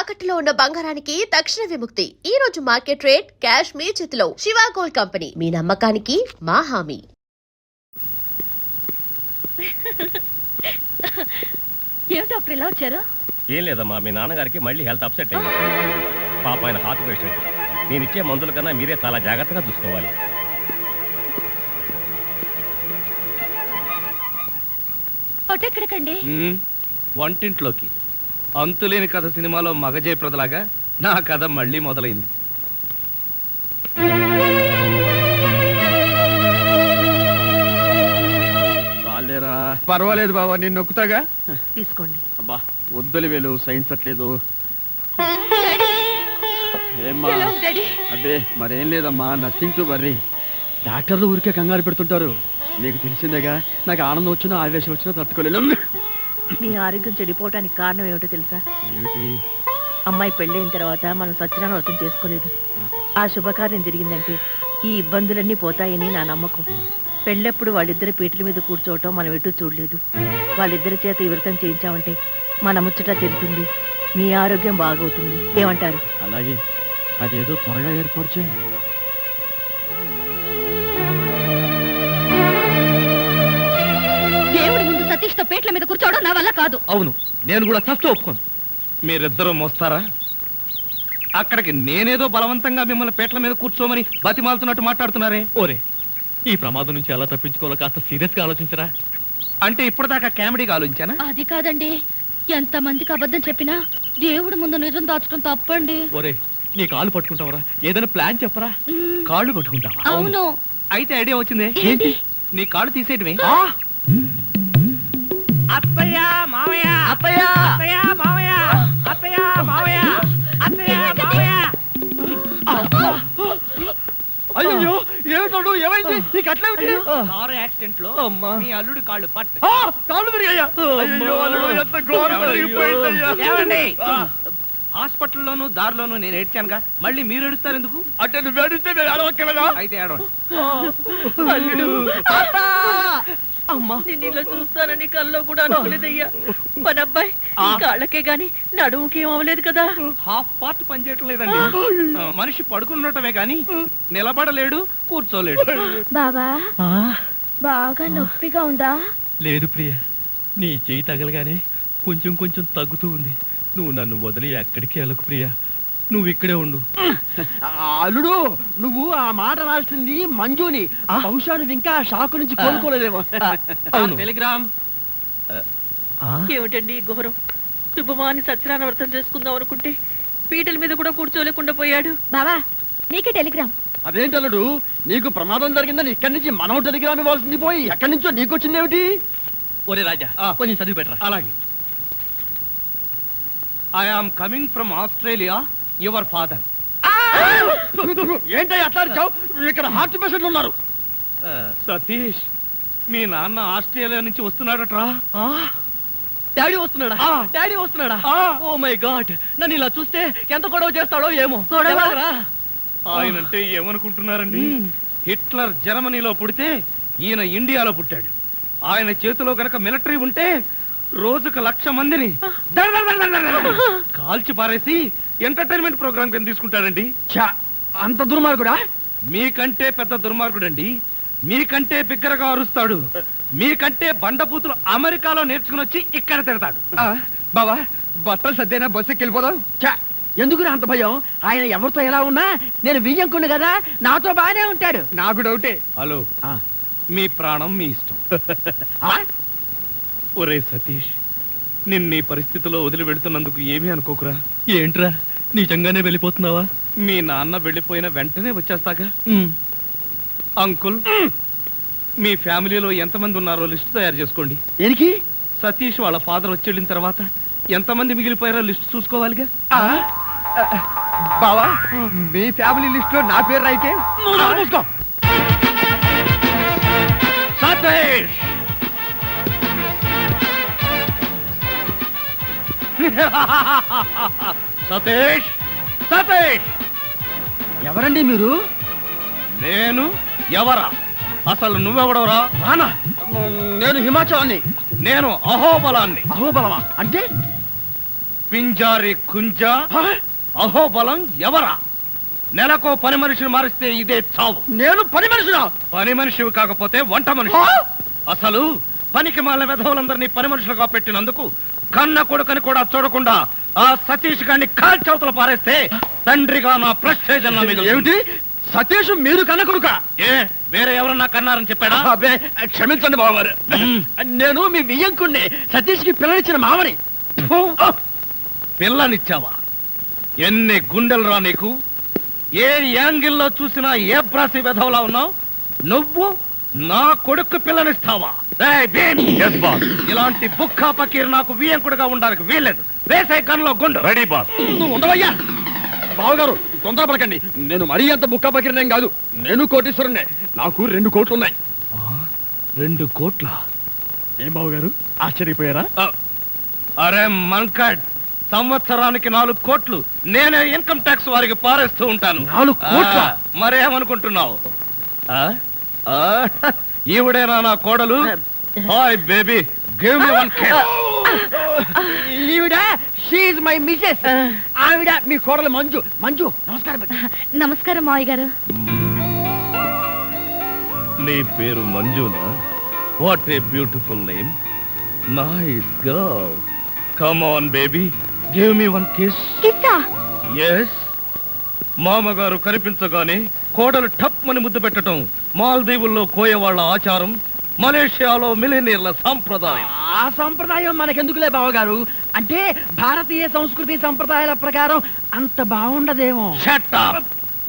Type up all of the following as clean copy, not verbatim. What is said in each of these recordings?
తాకట్టులో ఉన్న బంగారానికి తక్షణ విముక్తి. ఈ రోజు మార్కెట్ రేట్ క్యాష్ మీ చేతిలో. శివ గోల్డ్ కంపెనీ, మీ నమ్మకానికి మా హామీ. ఏం డాక్టర్ ఇలా వచ్చారు? ఏం లేదమ్మా, మీ నాన్నగారికి మళ్ళీ హెల్త్ అప్సెట్ అయింది. పాప ఆయన హార్ట్ పేషెంట్. నేను ఇచ్చే మందుల కన్నా మీరే చాలా జాగ్రత్తగా చూసుకోవాలి. ఎక్కడికండి? వంటింట్లోకి. అంతులేని కథ సినిమాలో మగజయప్రదలాగా నా కథ మళ్ళీ మొదలైంది. పర్వాలేదు బాబా, నేను నొక్కుతాగా. తీసుకోండి. అబ్బా వద్దులు వేలు సైన్స్ అట్లేదు. ఏమ్మా? అబ్బే మరేం లేదమ్మా, నథింగ్ టు వర్రీ. డాక్టర్లు ఊరికే కంగారు పెడుతుంటారు. నీకు తెలిసిందేగా, నాకు ఆనందం వచ్చినా ఆవేశం వచ్చినా తట్టుకోలేను. మీ ఆరోగ్యం చెడిపోవటానికి కారణం ఏమిటో తెలుసా? ఏమిటి? అమ్మాయి పెళ్ళైన తర్వాత మనం సత్యనారాయణ వ్రతం చేసుకోలేదు. ఆ శుభకార్యం జరిగిందంటే ఈ ఇబ్బందులన్నీ పోతాయని నా నమ్మకం. పెళ్ళప్పుడు వాళ్ళిద్దరి పీటల మీద కూర్చోవటం మనం ఎటు చూడలేదు. వాళ్ళిద్దరి చేత ఈ వ్రతం చేయించామంటే మన ముచ్చట తిరుగుతుంది, మీ ఆరోగ్యం బాగవుతుంది. ఏమంటారు? అలాగే, అదేదో త్వరగా ఏర్పాటు చేయి. దేవుడి ముందు సతీష్ తో పేట్ల మీద కూర్చోవడం నా వల్ల కాదు. అవును, నేను కూడా చస్తూ ఒప్పుకోను. మీరిద్దరూ మోస్తారా? అక్కడికి నేనేదో బలవంతంగా మిమ్మల్ని పేట్ల మీద కూర్చోమని బతిమాలుతున్నట్టు మాట్లాడుతున్నారే. ఓరే, ఈ ప్రమాదం నుంచి ఎలా తప్పించుకోవాలో కాస్త సీరియస్ గా ఆలోచించరా. అంటే ఇప్పటిదాకా కామెడీగా ఆలోచించానా? అది కాదండి, ఎంత మందికి అబద్ధం చెప్పినా దేవుడి ముందు నిజం దాచడం తప్పండి. ఓరే, నీ కాళ్ళు పట్టుకుంటావరా? ఏదైనా ప్లాన్ చెప్పరా? కాళ్ళు పట్టుకుంటావా? అవును. అయితే ఐడియా వచ్చింది. ఏంటి? నీ కాళ్ళు తీసేయటమే. అత్తయ్య మావయ్య, అత్తయ్య అత్తయ్య మావయ్య, అత్తయ్య మావయ్య, అత్తయ్య మావయ్య. అయ్యో ఏమిటో, ఏమైంది? నీకు అట్లా కారు యాక్సిడెంట్ లో మీ అల్లుడు కాళ్ళు పట్టు. కాళ్ళు విరిగాయా? అయ్యో అల్లుడు, ఎంత ఘోరం జరిగిపోయిందయ్యా. ఏమండి, హాస్పిటల్లోను దారిలోను నేను ఏడ్చానుగా, మళ్ళీ మీరు ఏడుస్తారు ఎందుకు? అంటే నువ్వు ఏడిస్తే నేను ఏడవక్కలేదా? అయితే ఏడవండి. అమ్మా, నేను ఇలా చూస్తానని కల్లో కూడా అనుకోలేదయ్యా. మన అబ్బాయి కాళ్ళకే గాని నడుముకి ఏం అవ్వలేదు కదా. హాఫ్ పార్ట్ పనిచేయట్లేదండి. మనిషి పడుకున్నటమే గాని నిలబడలేడు, కూర్చోలేడు. బాబా, బాగా నొప్పిగా ఉందా? లేదు ప్రియ, నీ చెయ్యి తగలగానే కొంచెం కొంచెం తగ్గుతూ ఉంది. నువ్వు నన్ను వదిలి ఎక్కడికి వెళ్ళకు ప్రియ, నువ్వు ఇక్కడే ఉండు. అల్లుడు, నువ్వు ఆ మాట రాల్సింది మంజుని. బహుశా నువ్వు ఇంకా షాకు నుంచి కోలుకోలేదేమో. అవును. టెలిగ్రామ్. ఏమిటండి ఘోరం? శుభమాని సత్యనారాయణ వ్రతం చేసుకుందాం అనుకుంటే పీటల మీద కూడా కూర్చోలేకుండా పోయాడు. బావా, నీకే టెలిగ్రామ్. అదేంటి అల్లుడు, నీకు ప్రమాదం జరిగిందని ఇక్కడి నుంచి మనం టెలిగ్రామ్ ఇవ్వాల్సింది పోయి ఎక్కడి నుంచో నీకు వచ్చింది ఏమిటి? ఒరే రాజా, కొంచెం చదివి పెట్టరా. అలాగే. I am coming from Australia, your father. ఏంటో అట్లా ఇక్కడ హార్ట్ పేషెంట్లు ఉన్నారు. సతీష్, మీ నాన్న ఆస్ట్రేలియా నుంచి వస్తున్నాడట్రా. డాడీ వస్తున్నాడా? డాడీ వస్తున్నాడా? ఓ మై గాడ్, నన్ను ఇలా చూస్తే ఎంత గొడవ చేస్తాడో ఏమో. ఆయనంటే ఏమనుకుంటున్నారండి? హిట్లర్ జర్మనీలో పుడితే ఈయన ఇండియాలో పుట్టాడు. ఆయన చేతిలో గనక మిలిటరీ ఉంటే రోజుకు 1,00,000 మందిని కాల్చి పారేసి ఎంటర్టైన్మెంట్ ప్రోగ్రామ్ కింద తీసుకుంటాడండి. అంత దుర్మార్గుడా? మీకంటే పెద్ద దుర్మార్గుడండి. మీకంటే బిగ్గరగా అరుస్తాడు. మీకంటే బండబూతులు అమెరికాలో నేర్చుకుని వచ్చి ఇక్కడ తిడతాడు. బావా, బట్టలు సర్దేనా, బస్సుకి వెళ్ళిపోదాం. ఎందుకు అంత భయం? ఆయన ఎవరితో ఎలా ఉన్నా నేను వియ్యంకున్నా కదా, నాతో బాగానే ఉంటాడు. నాకు డౌటే. హలో, మీ ప్రాణం మీ ఇష్టం. ఒరే సతీష్, నిన్న ఈ పరిస్థితిలో వదిలి వెళుతున్నందుకు ఏమీ అనుకోకురా. ఏంట్రా, నిజంగానే వెళ్ళిపోతున్నావా? మీ నాన్న వెళ్ళిపోయిన వెంటనే వచ్చేస్తాగా. అంకుల్, మీ ఫ్యామిలీలో ఎంతమంది ఉన్నారో లిస్ట్ తయారు చేసుకోండి. దేనికి? సతీష్ వాళ్ళ ఫాదర్ వచ్చి వెళ్ళిన తర్వాత ఎంతమంది మిగిలిపోయారో లిస్ట్ చూసుకోవాలిగా. బావా, మీ ఫ్యామిలీ లిస్ట్ లో నా పేరు అయితే సతీష్. సతీష్, సతీష్, ఎవరండి మీరు? నేను ఎవరా? అసలు నువ్వెవడవరా? రానా? నేను హిమాచలాన్ని. నేను అహోబలాన్ని. అహోబలమా అంటే? పింజారి కుంజ అహోబలం ఎవరా? నెలకో పని మనిషిని మారిస్తే ఇదే చావు. నేను పని మనిషినా? పని మనిషివి కాకపోతే వంట మనిషి. అసలు పనికి మాల విధవులందరినీ పని మనుషులుగా పెట్టినందుకు కన్న కొడుకని కూడా చూడకుండా ఆ సతీష్ గారిని కాల్చవతల పారేస్తే తండ్రిగా నా ప్రెస్టేజ్ అన్న మీద ఏమిటి? సతీష్ మీరు కన్న కొడుక? ఏ వేరే ఎవరన్నా కన్నారని చెప్పాడా? అబ్బే, క్షమించండి బావగారు. నేను మీ వియ్యంకుణ్ణి, సతీష్ కి పిల్లనిచ్చిన మామని. పిల్లనిచ్చావా? ఎన్ని గుండెలు రా నీకు? ఏ యాంగిల్లో చూసినా ఏ బ్రాసి విధవలా ఉన్నావు నువ్వు? నా కొడుకు పిల్లనిస్తావా? ఏయ్ భీమ్! ఇలాంటి బుక్కా పకీర్ నాకు వియంకుడుగా ఉండడానికి వీల్లేదు. వేసే గన్లో గుండు. Ready boss. నువ్వు ఉండవయ్యా. బావగారు తొందరపడకండి, నేను మరీ అంత బుక్కా పకిరినేం కాదు. నేను కోటీశ్వరుణ్ణే, నాకు 2 కోట్లు ఉన్నాయి. 2 కోట్ల? ఏం బావగారు ఆశ్చర్యపోయారా? అరే మంకడ్, సంవత్సరానికి 4 కోట్లు నేనే ఇన్కమ్ ట్యాక్స్ వారికి పారేస్తూ ఉంటాను. 4 కోట్లా? మరేమనుకుంటున్నావు? ఈవిడేనా నా కోడలు? Hi baby, give me 1 cake. ఈవిడ షీఈ్ మై మిసెస్. ఆవిడ మీ కోడలు మంజు. మంజు నమస్కారం. నమస్కారం మావయ్య గారు. నీ పేరు మంజునా? What a beautiful name. Nice girl. Come on baby, give me 1 kiss. కిస్సా? ఎస్. మామగారు కనిపించగానే కోడలు టప్ అని ముద్దు పెట్టడం మాల్దీవుల్లో కోయవాళ్ల ఆచారం, మలేషియాలో మిలినీర్ల సాంప్రదాయం. ఆ సంప్రదాయం మనకెందుకులే బావగారు, అంటే భారతీయ సంస్కృతి సంప్రదాయాల ప్రకారం అంత బాగుండదేమో. Shut up!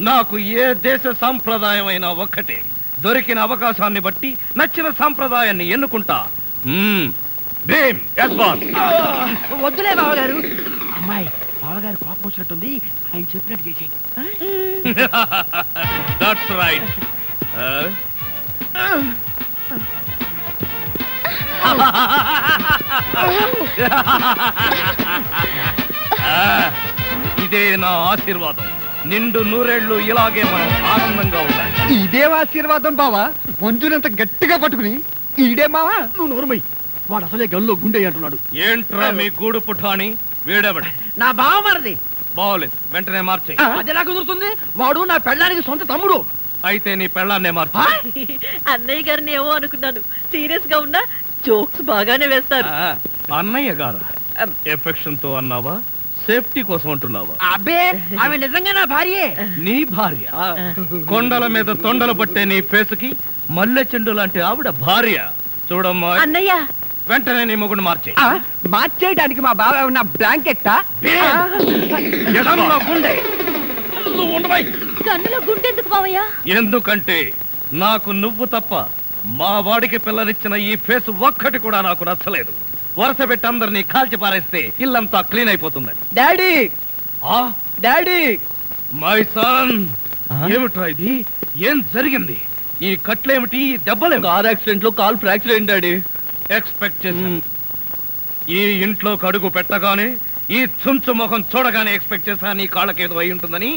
నాకు ఏ దేశ సాంప్రదాయం అయినా ఒక్కటే. దొరికిన అవకాశాన్ని బట్టి నచ్చిన సాంప్రదాయాన్ని ఎన్నుకుంటా. Bhim, yes boss. వద్దులే బావగారు. అమ్మాయి బావగారు కోపం వచ్చినట్టుంది, ఆయన చెప్పినట్టు చేసి. That's right. ఇదే నా ఆశీర్వాదం. నిండు నూరేళ్లు ఇలాగే మనం ఆనందంగా ఉండాలి. ఇదే ఆశీర్వాదం బావా. మంజునంత గట్టిగా పట్టుకుని ఈడే మావా. నువ్వు నోరుమై, వాడు అసలే గన్లో గుండె అంటున్నాడు. ఏంట్రా మీ గూడు పుఠాని? వీడెవడ? నా బావ మరిది. బాగోలేదు, వెంటనే మార్చే. అది ఎలా కుదురుతుంది? వాడు నా పెళ్ళానికి సొంత తమ్ముడు. అయితే నీ పెళ్ళాన్నే మార్చు. అన్నయ్య గారిని ఏమో అనుకున్నాను, సీరియస్ గా ఉన్నా జోక్స్ బాగానే వేస్తారు. అన్నయ్య గారు ఎఫెక్షన్ తో అన్నావా, సేఫ్టీ కోసం అంటున్నావా? అబ్బే, ఆమె నిజంగా నా భార్యే. నీ భార్య? కొండల మీద తొండలు పట్టే నీ ఫేసుకి మల్లె చెండు లాంటి ఆవిడ భార్య. చూడమ్మా, అన్నయ్య వెంటనే నీ మొగుడు మార్చే. మార్చేయడానికి మా బావ ఉన్న బ్లాంకెట్టా? గుండె నువ్వు ఉండవై. కన్నులో గుండెందుకు మావయ్య? ఎందుకంటే నాకు నువ్వు తప్ప మా వాడికి పిల్లనిచ్చిన ఈ ఫేస్ ఒక్కటి కూడా నాకు నచ్చలేదు. వరుస పెట్టి అందరినీ కాల్చి పారేస్తే ఇల్లంతా క్లీన్ అయిపోతుందని. డాడీ, డాడీ, మై సన్, ఏమిట్రా ఇది? ఏం జరిగింది? ఈ కట్లేమిటి? ఈ దెబ్బలేమిటి? కార్ యాక్సిడెంట్ లో కాల్ ఫ్రాక్చర్ అయింది డాడీ. ఎక్స్పెక్ట్ చేశాను. ఈ ఇంట్లోకి అడుగు పెట్టగానే, ఈ చుంచు ముఖం చూడగానే ఎక్స్పెక్ట్ చేశా నీ కాళ్ళకేదో అయి ఉంటుందని.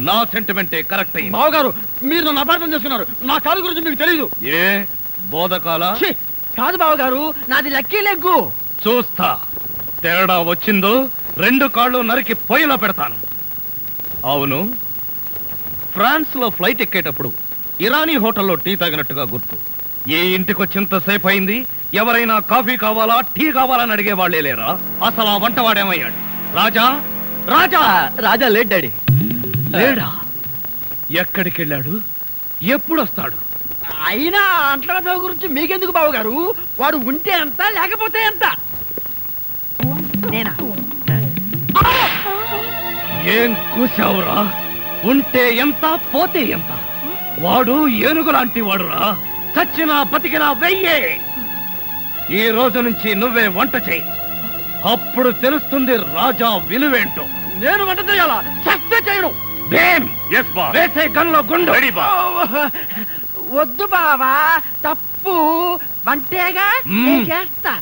నా సెంటిమెంటే కరెక్ట్ అయింది. బావగారు, మీరు నన్ను అపార్థం చేసుకున్నారు. నా కాలు గురించి మీకు తెలీదు. ఏ బోధకాల? కాదు బావగారు, నాది లక్కీ లెగ్గు. చూస్తా, తేడా వచ్చిందో 2 కాళ్ళు నరికి పొయ్యిలో పెడతాను. అవును, ఫ్రాన్స్ లో ఫ్లైట్ ఎక్కేటప్పుడు ఇరానీ హోటల్లో టీ తాగినట్టుగా గుర్తు. ఏ ఇంటికొచ్చింతసేపు అయింది, ఎవరైనా కాఫీ కావాలా, టీ కావాలని అడిగే వాళ్ళే లేరా? అసలు ఆ వంటవాడేమయ్యాడు? రాజా, రాజా, రాజా లేట్ డాడీ. లేడా? ఎక్కడికి వెళ్ళాడు? ఎప్పుడు వస్తాడు? అయినా అంట్ల గురించి మీకెందుకు బావగారు? వాడు ఉంటే ఎంత, లేకపోతే ఎంత? నేనా? ఏం కూసావురా? ఉంటే ఎంత, పోతే ఎంత? వాడు ఏనుగు లాంటి వాడురా. చచ్చినా బతికినా వెయ్యే. ఈ రోజు నుంచి నువ్వే వంట చేయి. అప్పుడు తెలుస్తుంది రాజా విలువేంటో. నేను వంట చేయాలా? చస్తే చేయను. వేసే గన్లో గుండు. వద్దు బావా, తప్పు. వంటేగా నేను చేస్తా.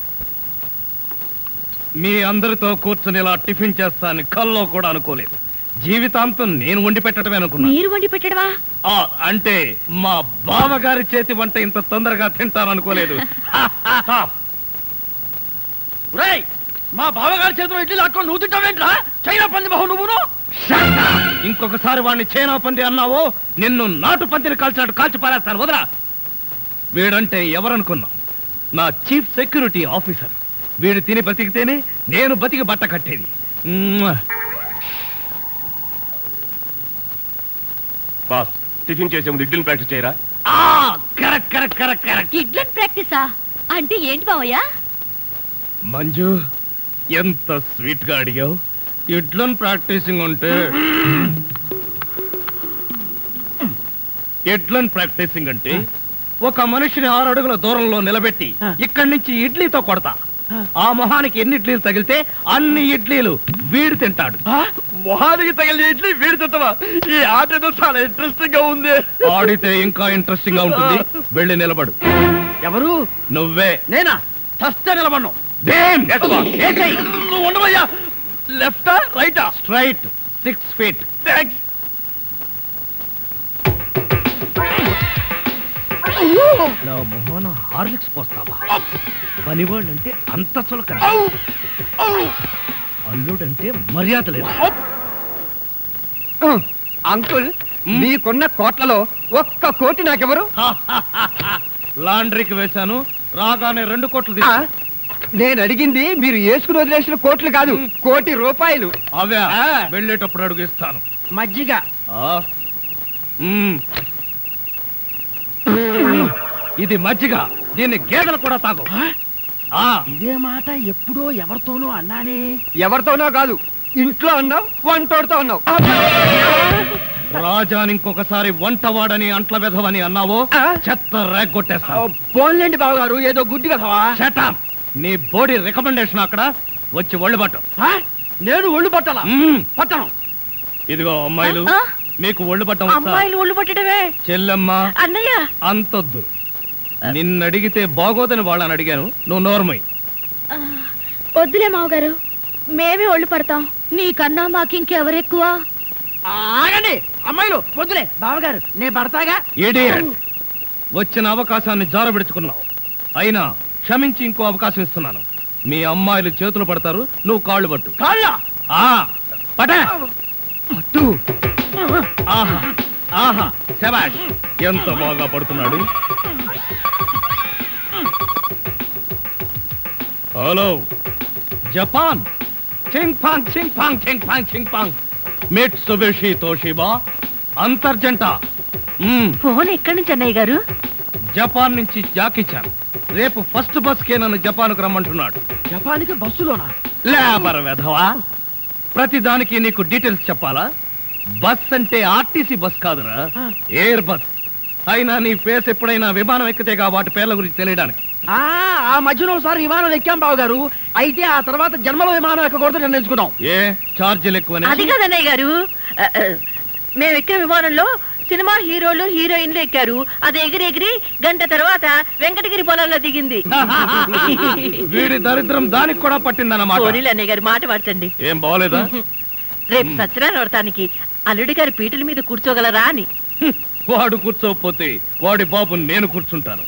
మీ అందరితో కూర్చుని ఇలా టిఫిన్ చేస్తాను కల్లో కూడా అనుకోలేదు. జీవితాంతం నేను వండి పెట్టడమే అనుకున్నా. మీరు వండి పెట్టడమా? అంటే మా బావగారి చేతి వంట ఇంత తొందరగా తింటాను అనుకోలేదు. మా బావగారి చేతిలో ఇడ్లీ లాక్కొని నువ్వు తింటావేంట్రా? చైనా పంది బాహు నువ్వును. ఇంకొకసారి వాడిని చైనా పంది అన్నావో నిన్ను నాటు పందిని కాల్చినట్టు కాల్చి పారేస్తాను. వదరా. వీడంటే ఎవరనుకున్నావు? నా చీఫ్ సెక్యూరిటీ ఆఫీసర్. వీడు తిని బతికితేనే నేను బతికి బట్ట కట్టేది. బాస్ టిఫిన్ చేసే ముందు ఇడ్లీని ప్రాక్టీస్ చేయరా? Correct correct correct correct. ఇడ్లన్ ప్రాక్టీసా అంటే ఏంటి మావయ్య? మంజు ఎంత స్వీట్ గా అడిగావు. ఇడ్లన్ ప్రాక్టీసింగ్ అంటే ఒక మనిషిని 6 అడుగుల దూరంలో నిలబెట్టి ఇక్కడి నుంచి ఇడ్లీతో కొడతా. ఆ మొహానికి ఎన్ని ఇడ్లీలు తగిలితే అన్ని ఇడ్లీలు వీడు తింటాడు. మొహానికి తగిలిన ఇడ్లీ వీడు తింటావా? ఈ ఆట ఏదో చాలా ఇంట్రెస్టింగ్ గా ఉంది. ఆడితే ఇంకా ఇంట్రెస్టింగ్ గా ఉంటుంది. వెళ్ళి నిలబడు. ఎవరు? నువ్వే. నేనా? చస్తే నిలబడ్ను. నువ్వు ఉండవయ్యా. లెఫ్టా రైటా? Straight 6 feet. థ్యాంక్స్. నా మొహన హార్లిక్స్ పోస్తావా? పనివాళ్ళంటే అంత చులకన, అల్లుడంటే మర్యాద లేదు. అంకుల్, మీకున్న కోట్లలో 1 కోటి నాకెవరు? లాండ్రీకి వేశాను, రాగానే 2 కోట్లు తీసా. నేను అడిగింది మీరు వేసుకుని వదిలేసిన కోట్లు కాదు, 1 కోటి రూపాయలు. అవే వెళ్ళేటప్పుడు అడుగు ఇస్తాను. మజ్జిగ. ఇది మజ్జిగ. దీన్ని గేదెలు కూడా తాగు. ఇదే మాట ఎప్పుడో ఎవరితోనో అన్నానే. ఎవరితోనో కాదు, ఇంట్లో అన్నావు, వంటోడుతో అన్నావు. రాజాని ఇంకొకసారి వంటవాడని అంట్ల వెధవని అన్నావో చెత్త రేగొట్టేస్తావు. పోన్లేండి బావగారు, ఏదో గుడ్డి కదవా. షటప్. నీ బోడీ రికమెండేషన్ అక్కడ వచ్చి ఒళ్ళు పట్టు. నేను ఒళ్ళు పట్టాలా? పట్టను. ఇదిగో అమ్మాయిలు, మీకు ఒళ్ళు పట్టం అమ్మాయిలు ఒళ్ళు పట్టడమే. చెల్లెమ్మ అన్నయ్య అంతొద్దు. నిన్నడిగితే బాగోదని వాళ్ళని అడిగాను. నువ్వు నోర్మై. వద్దులే మావగారు, మేమే ఒళ్ళు పడతాం. నీకన్నా మాకింకెవరెక్కువ? ఆగండి అమ్మాయిలు, వద్దులే బావగారు, నేను పడతాగా. ఇడియట్. వచ్చిన అవకాశాన్ని జారబెడుచుకున్నావు. అయినా క్షమించి ఇంకో అవకాశం ఇస్తున్నాను. మీ అమ్మాయిలు చేతులు పడతారు, నువ్వు కాళ్ళు పట్టు. కాళ్ళ పట్టు. ఆహా ఆహా, శభాష్. ఎంత బాగా పడుతున్నాడు. Hello Japan. చింగ్ పాంగ్ చింగ్ పాంగ్ చింగ్ పాంగ్ చింగ్ పాంగ్. మిట్సుబిషి తోషిబా అంతర్జంట. ఫోన్ ఎక్కడి నుంచి అన్నయ్య గారు? జపాన్ నుంచి జాకిచాన్. రేపు ఫస్ట్ బస్కే నన్ను జపాన్కు రమ్మంటున్నాడు. జపాన్కి బస్సులోనా? లేబర్ వెధవా. ప్రతిదానికి నీకు డీటెయిల్స్ చెప్పాలా? బస్ అంటే ఆర్టీసీ బస్ కాదురా, ఎయిర్ బస్. అయినా నీ ఫేస్ ఎప్పుడైనా విమానం ఎక్కితేగా వాటి పేర్ల గురించి తెలియడానికి. ఆ మధ్యలో ఒకసారి విమానం ఎక్కాం బావగారు. అయితే ఆ తర్వాత జన్మలో విమానం ఎక్కకూడదు నిర్ణయించుకున్నాం. ఏ ఛార్జీలు ఎక్కువనే? అది కాదన్నయ్య గారు, మేము ఎక్కే విమానంలో సినిమా హీరోలు హీరోయిన్లు ఎక్కారు. అది ఎగిరి ఎగిరి గంట తర్వాత వెంకటగిరి పొలంలో దిగింది. వీడి దరిద్రం దానికి కూడా పట్టిందన్నమాట. పోనీలు అన్నయ్య గారు, మాట మార్చండి. ఏం బాగోలేదా? రేపు సత్యనారాయణ వ్రతానికి అల్లుడి గారి పీటల మీద కూర్చోగలరా అని. వాడు కూర్చోకపోతే వాడి బాబు నేను కూర్చుంటాను.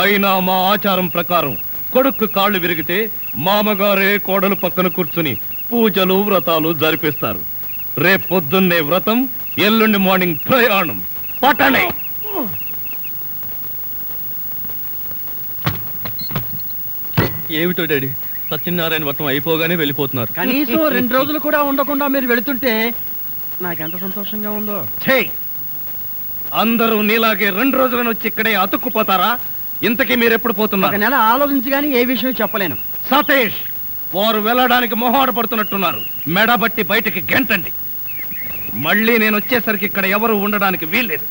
అయినా మా ఆచారం ప్రకారం కొడుకు కాళ్ళు విరిగితే మామగారే కోడలు పక్కన కూర్చుని పూజలు వ్రతాలు జరిపిస్తారు. రేపు పొద్దున్నే వ్రతం, ఎల్లుండి మార్నింగ్ ప్రయాణం. పట్టణే. ఏమిటో డాడీ, సత్యనారాయణ వ్రతం అయిపోగానే వెళ్ళిపోతున్నారు. కనీసం 2 రోజులు కూడా ఉండకుండా మీరు వెళుతుంటే నాకెంత సంతోషంగా ఉందో. అందరూ నీలాగే 2 రోజులను వచ్చి ఇక్కడే అతుక్కుపోతారా? ఇంతకీ మీరు ఎప్పుడు పోతున్నారు? 1 నెల ఆలోచించి గానీ ఏ విషయం చెప్పలేను. సతీష్, వారు వెళ్ళడానికి మొహాడు పడుతున్నట్టున్నారు. మెడబట్టి బయటికి గెంటండి. మళ్ళీ నేను వచ్చేసరికి ఇక్కడ ఎవరు ఉండడానికి వీల్లేదు.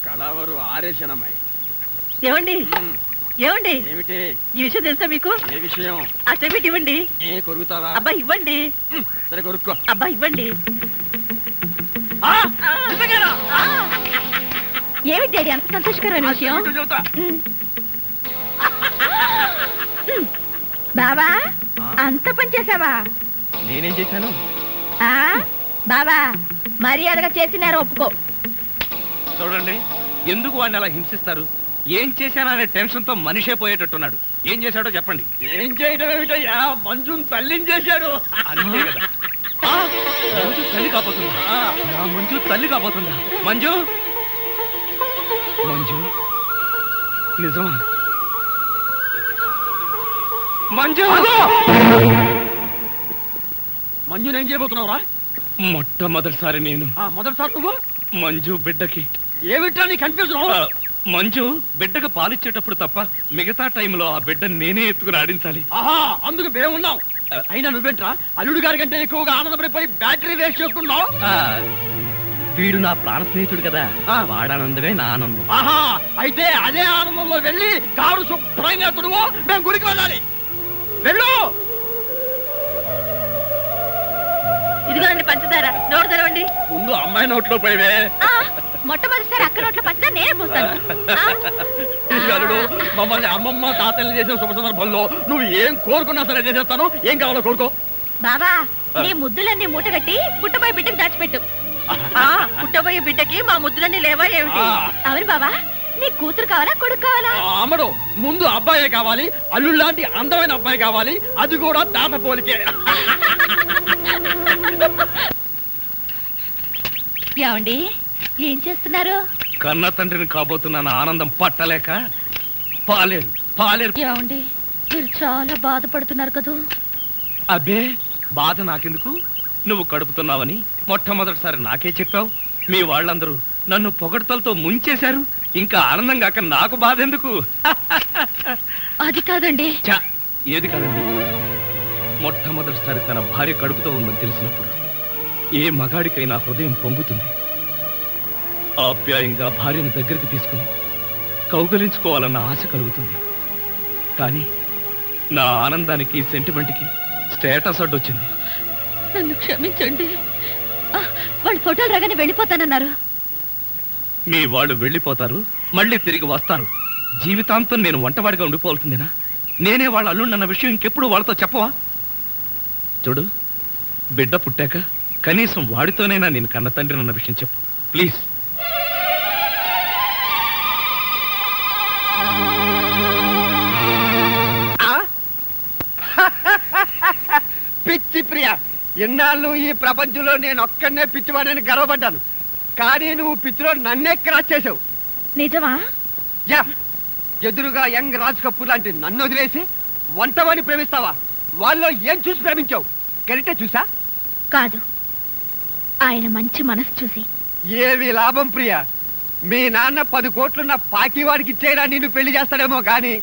కళావరు ఆరేషనమ్మాయి. ఏమండి ఏమండి, ఏమిటి ఈ విషయం తెలుసా మీకు? ఏ విషయం? అసలు ఇవ్వండి. ఏ కొరుకుతావా? అబ్బా ఇవ్వండి. సరే కొరుక్కో. అబ్బా ఇవ్వండి. ఏమిటి డాడీ అంత సంతోషకరమైన విషయం? బావా, అంత పని చేసావా? నేనేం చేశాను? బావా, మర్యాదగా చేసినారు ఒప్పుకో. చూడండి, ఎందుకు వాడిని అలా హింసిస్తారు? ఏం చేశాననే టెన్షన్ తో మనిషే పోయేటట్టున్నాడు. ఏం చేశాడో చెప్పండి. ఏం చేయడం ఏమిటయ్యా, మంజుని తల్లించేశాడు. అంతే కదా. ఆ, మంజు తల్లి కాబోతుందా? నా మంజు తల్లి కాబోతుందా? మంజు మంజు నిజమా? మంజు మంజుని ఏం చేయబోతున్నావురా? మొట్టమొదటిసారి నేను మొదటిసారి నువ్వు మంజు బిడ్డకి ఏమిట్రా నీ కన్ఫ్యూజన్? మంజు బిడ్డకు పాలిచ్చేటప్పుడు తప్ప మిగతా టైంలో ఆ బిడ్డ నేనే ఎత్తుకుని ఆడించాలి. ఆహా, అందుకు మేమున్నాం. అయినా నువ్వేంట్రా అల్లుడు గారి కంటే ఎక్కువగా ఆనందపడిపోయి బ్యాటరీ వేస్ట్ చేసుకున్నావు? వీడు నా ప్రాణ స్నేహితుడు కదా, వాడానందమే నా ఆనందం. ఆహా, అయితే అదే ఆనందంలో వెళ్ళి కారు శుభ్రంగా తుడువు, మేము గుడికి వెళ్ళాలి. వెళ్ళు. ఇదిగోనండి పంచదార, నోరు తెరవండి. ముందు అమ్మాయి నోట్లో పోయివే. మొట్టమొదటిసారి అక్క నోట్లో పంచదార నేనే పోస్తాను. అల్లుడు, మమ్మల్ని అమ్మమ్మ తాతల్ని చేసిన శుభ సందర్భంలో నువ్వు ఏం కోరుకున్నా సరే చేసేస్తాను. ఏం కావాలో కోరుకో. బావా, నీ ముద్దులన్నీ మూటగట్టి పుట్టబోయే బిడ్డకి దాచిపెట్టు. పుట్టబోయే బిడ్డకి మా ముద్దులన్నీ లేవా ఏమిటి? అవును బావా, నీ కూతురు కావాలా కొడుకు కావాలా? అమ్మడు, ముందు అబ్బాయే కావాలి. అల్లుడు లాంటి అందమైన అబ్బాయి కావాలి, అది కూడా తాత పోలికే. ఏమండి, ఏం చేస్తున్నారు? కన్న తండ్రిని కాబోతున్న ఆనందం పట్టలేక పాలేరు పాలేరు. ఏమండి, మీరు చాలా బాధపడుతున్నారు కదూ. అబ్బే, బాధ నాకెందుకు? నువ్వు కడుపుతున్నావని మొట్టమొదటిసారి నాకే చెప్పావు. మీ వాళ్ళందరూ నన్ను పొగడ్తలతో ముంచేశారు. ఇంకా ఆనందం కాక నాకు బాధ ఎందుకు? అది కాదండి. చా, ఏది కాదండి? మొట్టమొదటిసారి తన భార్య కడుపుతో ఉందని తెలిసినప్పుడు ఏ మగాడికైనా హృదయం పొంగుతుంది. ఆప్యాయంగా భార్యను దగ్గరికి తీసుకుని కౌగలించుకోవాలన్న ఆశ కలుగుతుంది. కానీ నా ఆనందానికి సెంటిమెంట్కి స్టేటస్ అడ్డొచ్చింది. నన్ను క్షమించండి. వాళ్ళు ఫోటోలు రాగానే వెళ్ళిపోతానన్నారు. మీ వాళ్ళు వెళ్ళిపోతారు, మళ్ళీ తిరిగి వస్తారు. జీవితాంతం నేను వంటవాడిగా ఉండిపోవాల్సిందేనా? నేనే వాళ్ళ అల్లుండన్న విషయం ఇంకెప్పుడు వాళ్ళతో చెప్పవా? చూడు, బిడ్డ పుట్టాక కనీసం వాడితోనైనా నేను కన్న తండ్రినన్న విషయం చెప్పు ప్లీజ్. పిచ్చి ప్రియ, ఎన్నాళ్ళు ఈ ప్రపంచంలో నేను ఒక్కడనే పిచ్చివాడని గర్వపడ్డాను. కానీ నువ్వు పిచ్చిలో నన్నే క్రాస్ చేసావు. నిజమా? యా, ఎదురుగా యంగ్ రాజ్ కపూర్ లాంటి నన్ను వదిలేసి వంటవాడిని ప్రేమిస్తావా? వాళ్ళలో ఏం చూసి ప్రేమించావు? కెరిటే చూసా? కాదు, ఆయన మంచి మనసు చూసి. ఏవి లాభం ప్రియ? మీ నాన్న 10 కోట్లున్న పాకివాడికి ఇచ్చేయడా నిన్ను పెళ్లి చేస్తాడేమో గాని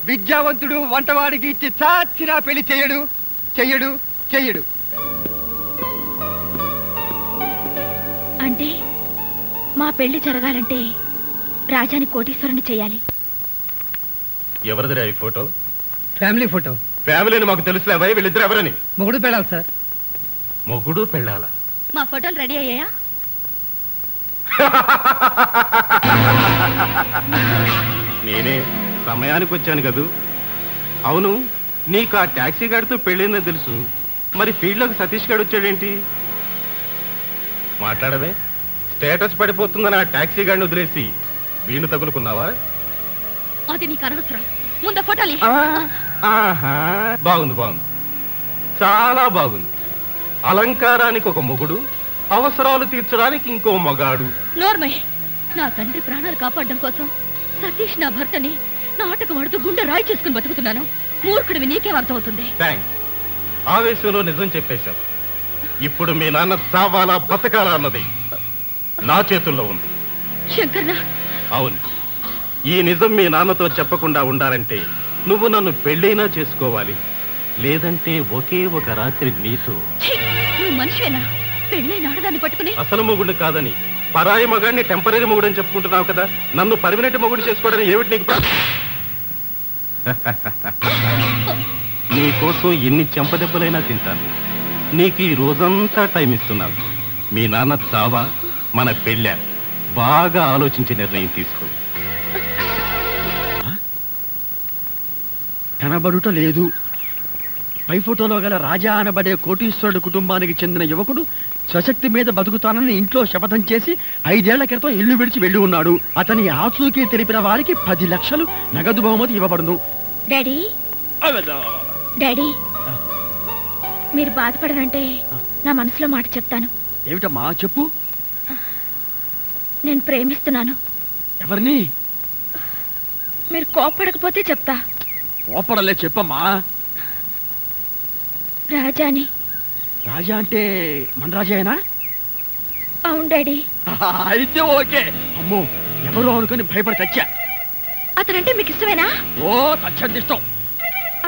విద్యావంతుడు వంటవాడికి ఇచ్చి చాచినా పెళ్లి చెయ్యడు చెయ్యడు చెయ్యడు. అంటే మా పెళ్లి జరగాలంటే రాజాని కోటీశ్వరుని చేయాలి. ఎవరిదిరా ఈ ఫోటో? Family photo. ఫ్యామిలీని మాకు తెలుసులేవా? వీళ్ళిద్దరు ఎవరని? మొగుడు పెళ్ళాలి సార్. మొగుడు పెళ్ళాలా? మా ఫోటోలు రెడీ అయ్యాయా? నేనే సమయానికి వచ్చాను కదూ. అవును, నీకు ఆ టాక్సీ గాడితో పెళ్ళిందో తెలుసు, మరి ఫీల్డ్లోకి సతీష్ గారు వచ్చాడేంటి? మాట్లాడవే. స్టేటస్ పడిపోతుందని ఆ టాక్సీ గాడిని వదిలేసి వీణు తగులుకున్నావా? అది నీకు అనవసరం. ముందు ఫోటోలు. బాగుంది బాగుంది, చాలా బాగుంది. అలంకారానికి ఒక మొగుడు, అవసరాలు తీర్చడానికి ఇంకో మగాడు. నోర్మయ్, నా తండ్రి ప్రాణాలు కాపాడడం కోసం సతీష్ నా భర్తని నాటకం ఆడుతూ గుండె రాయి చేసుకుని బతుకుతున్నాను. మూర్ఖుడివి, నీకేం అర్థం అవుతుంది? థ్యాంక్స్, ఆవేశంలో నిజం చెప్పేశావు. ఇప్పుడు మీ నాన్న చావాలా బతకాలా అన్నది నా చేతుల్లో ఉంది. శంకర్నా? అవును, ఈ నిజం మీ నాన్నతో చెప్పకుండా ఉండాలంటే నువ్వు నన్ను పెళ్ళైనా చేసుకోవాలి, లేదంటే ఒకే ఒక రాత్రి నీతో. నువ్వు మనిషివేనా? పెళ్ళైన ఆడదాన్ని పట్టుకుని అసలు మొగుడు కాదని పరాయి మగాడిని టెంపరీ మొగుడు అని చెప్పుకుంటున్నావు కదా, నన్ను పర్మనెంట్ మొగుడు చేసుకోవడానికి ఏమిటి నీకు? నీ కోసం ఎన్ని చెంపదెబ్బలైనా తింటాను. నీకు ఈ రోజంతా టైం ఇస్తున్నాను. మీ నాన్న చావా మన పెళ్ళా? బాగా ఆలోచించి నిర్ణయం తీసుకో. కనబడుట లేదు. పై ఫోటోలో గల రాజా అనబడే కోటీశ్వరుడు కుటుంబానికి చెందిన యువకుడు స్వశక్తి మీద బతుకుతానని ఇంట్లో శపథం చేసి 5 ఏళ్ల క్రితం ఇల్లు విడిచి వెళ్ళి ఉన్నాడు. అతని ఆచూకీ తెలిపిన వారికి 10 లక్షలు నగదు బహుమతి ఇవ్వబడును. డాడీ డాడీ మీరు బాధపడనంటే నా మనసులో మాట చెప్తాను. ఏమిటమ్మా చెప్పు. నేను ప్రేమిస్తున్నాను. ఎవరిని? మీరు కోపడకపోతే చెప్తా. ఓపడలే చెప్పమ్మా. రాజాని. రాజా అంటే మన రాజాయేనా? అవును డాడీ. అయితే ఓకే. అమ్మో ఎవరో అనుకుని భయపడి చచ్చా. అతనంటే మీకు ఇష్టమేనా? ఓ తచ్చండి ఇష్టం.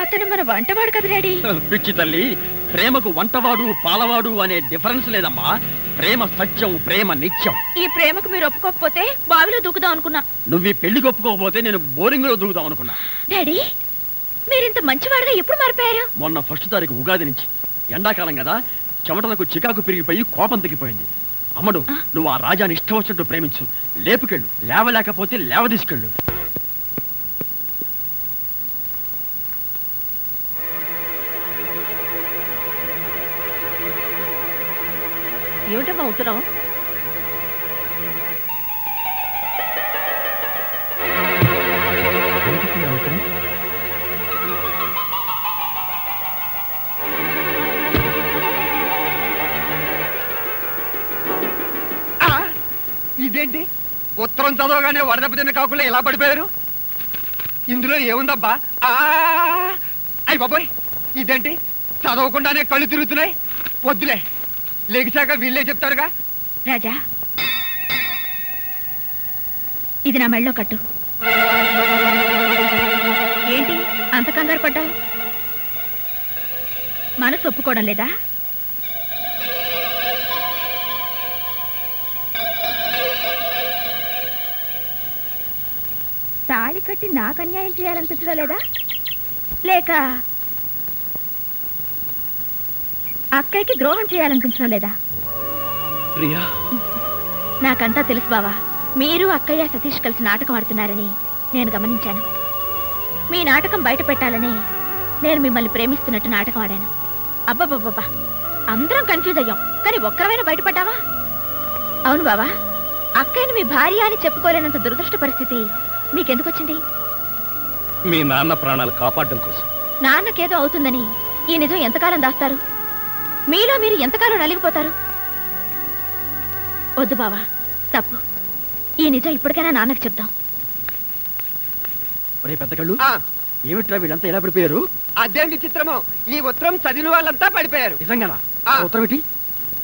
అతను మన వంటవాడు కదా డాడీ. పిచ్చి తల్లి, ప్రేమకు వంటవాడు పాలవాడు అనే డిఫరెన్స్ లేదమ్మా. ప్రేమ సత్యం, ప్రేమ నిత్యం. ఈ ప్రేమకు మీరు ఒప్పుకోకపోతే బావిలో దూకుదాం అనుకున్నా. నువ్వు ఈ పెళ్లికి ఒప్పుకోకపోతే నేను బోరింగ్ లో దూకుదాం అనుకున్నా. డాడీ మీరింత మంచివాడుగా ఎప్పుడు మారిపోయారు? మొన్న 1వ తారీఖు ఉగాది నుంచి. ఎండాకాలం కదా, చెమటలకు చికాకు పెరిగిపోయి కోపం తగ్గిపోయింది. అమ్మడు, నువ్వు ఆ రాజాని ఇష్టం వచ్చినట్టు ప్రేమించు. లేపుకెళ్ళు, లేవలేకపోతే లేవ తీసుకెళ్ళు. ఏమిటమ్మా ఉత్తరం? ఇదేంటి ఉత్తరం చదవగానే వరదపు తిన్న కాకుండా ఎలా పడిపోయారు? ఇందులో ఏముందబ్బా? అయ్యి బాబోయ్, ఇదేంటి చదవకుండానే కళ్ళు తిరుగుతున్నాయి. వద్దులే, లెగిశాక వీళ్ళే చెప్తారుగా. రాజా ఇది నా మెళ్ళో కట్టు. ఏంటి అంత కంగారు పడ్డావు? మనసు ఒప్పుకోవడం లేదా? తాళి కట్టి నాకు అన్యాయం చేయాలనిపించడం లేదా? లేక అక్కయ్యకి ద్రోహం చేయాలనిపించడం లేదా? ప్రియా, నాకంతా తెలుసు బావా. మీరు అక్కయ్య సతీష్ కలిసి నాటకం ఆడుతున్నారని నేను గమనించాను. మీ నాటకం బయట పెట్టాలని నేను మిమ్మల్ని ప్రేమిస్తున్నట్టు నాటకం ఆడాను. అబ్బబ్బబ్బా, అందరం కన్ఫ్యూజ్ అయ్యాం, కానీ ఒక్కరైనా బయటపడ్డావా? అవును బావా, అక్కయ్యని మీ భార్య అని చెప్పుకోలేనంత దురదృష్ట పరిస్థితి మీకెందుకు వచ్చింది? మీ నాన్న ప్రాణాలు కాపాడడం కోసం. నాన్నకేదో అవుతుందని ఈ నిజం ఎంతకాలం దాస్తారు? మీలో మీరు ఎంతకాలం నలిగిపోతారు? వద్దు బావా, తప్పు. ఈ నిజం ఇప్పటికైనా నాన్నకు చెప్దాం. ఒరే పెద్ద కళ్ళు, ఆ, ఏమిట్రా వీళ్ళంతా ఎలా పడిపోయారు? అదేం విచిత్రమో, ఈ ఉత్తరం చదివిన వాళ్ళంతా పడిపోయారు. నిజంగానా? ఆ. ఉత్తరం ఏంటి?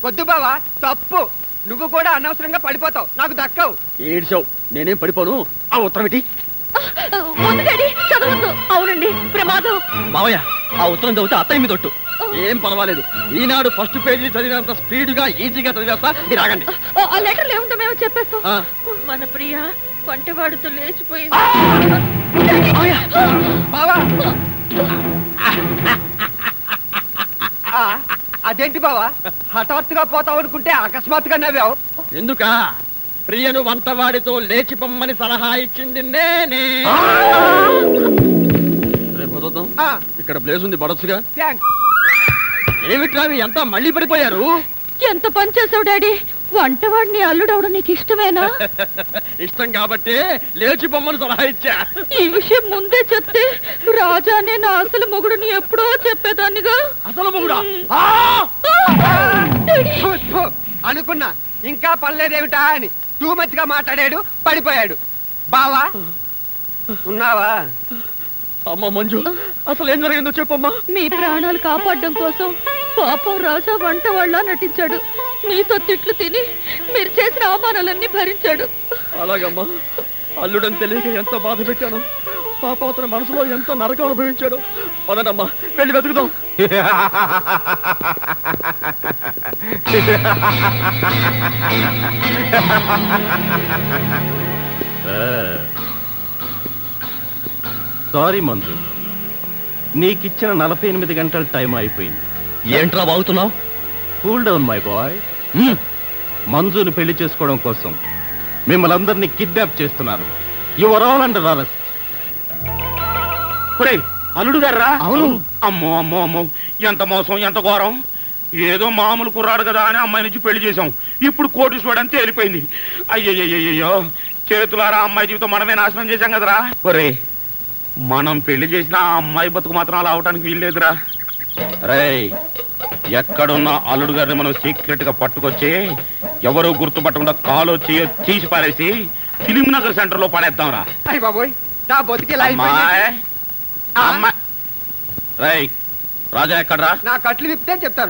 వద్దు బావా, తప్పు. నువ్వు కూడా అనవసరంగా పడిపోతావు, నాకు దక్కవు. ఏడ్చావు, నేనేం పడిపోను. ఆ ఉత్తరం ఏంటి? అవునండి, ప్రమాదం. మావయ్య, ఆ ఉత్తరం చదివితే అత్తయ్య మీద తొట్టు. ఏం పర్వాలేదు, ఈనాడు ఫస్ట్ పేజీ చదివినంత స్పీడ్ గా ఈజీగా చదివేస్తా. మీరు ఆగండి. ఆ లెటర్లు ఏముందో మేము చెప్పేస్తాం. ఆ. మన ప్రియ వంటవాడితో లేచిపోయింది. బావా, అదేంటి బావా, హఠాత్తుగా పోతావు అనుకుంటే అకస్మాత్తుగా నవ్వావు. ఎందుక? ప్రియను వంటవాడితో లేచిపోమ్మని సలహా ఇచ్చింది నేనే. రేపు వదులుదాం. ఇక్కడ ప్లేస్ ఉంది, పడొచ్చుగా. థాంక్స్. ఏమిట్రా ఎంత మళ్ళీ పడిపోయారు? ఎంత పని చేసావు డాడీ. వంటవాడిని అల్లుడవడం నీకు ఇష్టమేనా? ఇష్టం కాబట్టి లేచిపోమ్మని సలహా ఇచ్చా. ఈ విషయం ముందే చెప్తే రాజానే నా అసలు మొగుడుని ఎప్పుడో చెప్పేదాన్నిగా. అసలు మొగుడా? ఫు, ఫు, అనుకున్నా ఇంకా పర్లేదేమిటా అని. టూ మచ్ గా మాట్లాడాడు, పడిపోయాడు. బావా ఉన్నావా? అమ్మ మంజు, అసలు ఏం జరిగిందో చెప్పమ్మా. మీ ప్రాణాలు కాపాడడం కోసం పాపం రాజా వంట వాళ్ళ నటించాడు. మీతో తిట్లు తిని మీరు చేసిన అవమానాలన్నీ భరించాడు. అలాగమ్మా, అల్లుడని తెలియక ఎంత బాధ పెట్టాను. పాపం అతని మనసులో ఎంత నరకం అనుభవించాడు. పదనమ్మా, వెళ్ళి వెతుకుదాం. సారీ మంజు, నీకిచ్చిన 48 గంటల టైం అయిపోయింది. ఏంట్రా బాగుతున్నావు? Cool down my boy. మంజుని పెళ్లి చేసుకోవడం కోసం మిమ్మల్ని అందరినీ కిడ్నాప్ చేస్తున్నారు. You are all under arrest. అల్లుడు గారా? అవును. అమ్మో అమ్మో అమ్మో, ఎంత మోసం, ఎంత ఘోరం. ఏదో మామూలు కుర్రాడు కదా అని అమ్మాయి నుంచి పెళ్లి చేశాం, ఇప్పుడు కోటీశ్వరుడు అని తేలిపోయింది. అయ్యయ్యో, చేతులారా అమ్మాయి జీవితం మనమే నాశనం చేశాం కదరా. ఒరే, మనం పెళ్లి చేసిన ఆ అమ్మాయి బతుకు మాత్రం అలా అవటానికి వీల్లేదురా. రేయ్, ఎక్కడున్న అల్లుడు గారిని మనం సీక్రెట్ గా పట్టుకొచ్చి ఎవరు గుర్తుపట్టకుండా కాలో చేయో తీసి పారేసి ఫిలిం నగర్ సెంటర్ లో పడేద్దాంరా. అయ్య బాబోయ్, నా బతికి ఇలా అయిపోయింది. అమ్మాయి, అమ్మాయి. రేయ్, రాజా ఎక్కడ్రా? నా కట్లు విప్తే చెప్తాను.